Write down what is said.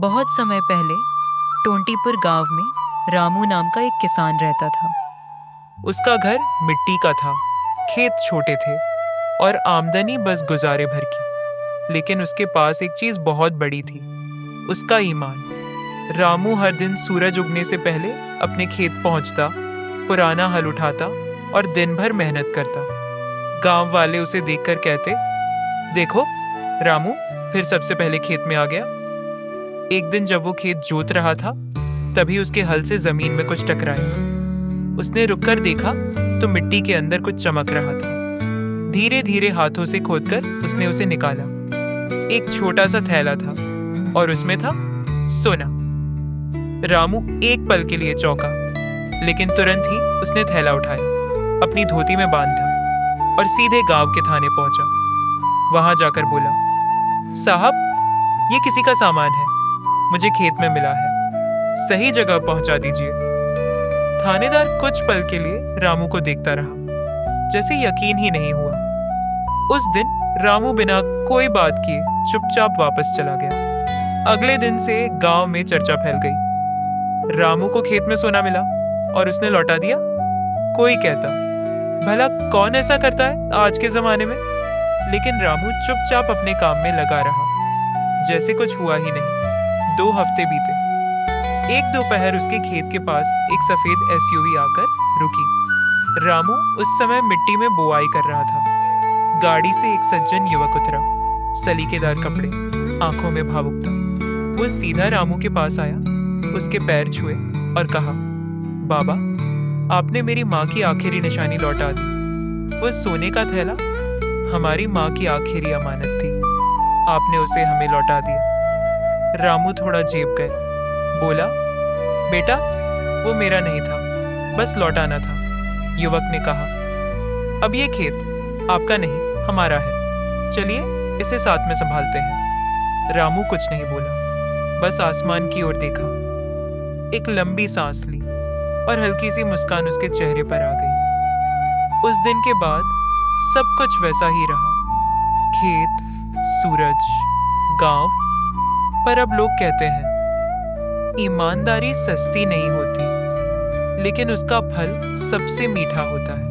बहुत समय पहले टोंटीपुर गांव में रामू नाम का एक किसान रहता था। उसका घर मिट्टी का था, खेत छोटे थे और आमदनी बस गुजारे भर की। लेकिन उसके पास एक चीज बहुत बड़ी थी, उसका ईमान। रामू हर दिन सूरज उगने से पहले अपने खेत पहुंचता, पुराना हल उठाता और दिन भर मेहनत करता। गांव वाले उसे देखकर कहते, देखो रामू फिर सबसे पहले खेत में आ गया। एक दिन जब वो खेत जोत रहा था, तभी उसके हल से जमीन में कुछ टकराया। उसने रुककर देखा तो मिट्टी के अंदर कुछ चमक रहा था। धीरे धीरे हाथों से खोदकर उसने उसे निकाला। एक छोटा सा थैला था और उसमें था सोना। रामू एक पल के लिए चौंका, लेकिन तुरंत ही उसने थैला उठाया, अपनी धोती में बांधा और सीधे गांव के थाने पहुंचा। वहां जाकर बोला, साहब ये किसी का सामान है, मुझे खेत में मिला है, सही जगह पहुंचा दीजिए। थानेदार कुछ पल के लिए रामू को देखता रहा, जैसे यकीन ही नहीं हुआ। उस दिन रामू बिना कोई बात किए चुपचाप वापस चला गया। अगले दिन से गांव में चर्चा फैल गई। रामू को खेत में सोना मिला और उसने लौटा दिया। कोई कहता, भला कौन ऐसा करता है आज के जमाने में? लेकिन रामू चुपचाप अपने काम में लगा रहा, जैसे कुछ हुआ ही नहीं। 2 हफ्ते बीते। एक दोपहर उसके खेत के पास एक सफेद एसयूवी आकर रुकी। रामू उस समय मिट्टी में बुआई कर रहा था। गाड़ी से एक सज्जन युवक उतरा, सलीकेदार कपड़े, आंखों में भावुकता। वो सीधा रामू के पास आया, उसके पैर छुए और कहा, बाबा आपने मेरी माँ की आखिरी निशानी लौटा दी। वो सोने का थैला हमारी माँ की आखिरी अमानत थी, आपने उसे हमें लौटा दिया। रामू थोड़ा जेब गए, बोला, बेटा वो मेरा नहीं था, बस लौटाना था। युवक ने कहा, अब ये खेत आपका नहीं हमारा है, चलिए इसे साथ में संभालते हैं। रामू कुछ नहीं बोला, बस आसमान की ओर देखा। एक लंबी सांस ली और हल्की सी मुस्कान उसके चेहरे पर आ गई। उस दिन के बाद सब कुछ वैसा ही रहा, खेत, सूरज, गांव। पर अब लोग कहते हैं, ईमानदारी सस्ती नहीं होती, लेकिन उसका फल सबसे मीठा होता है।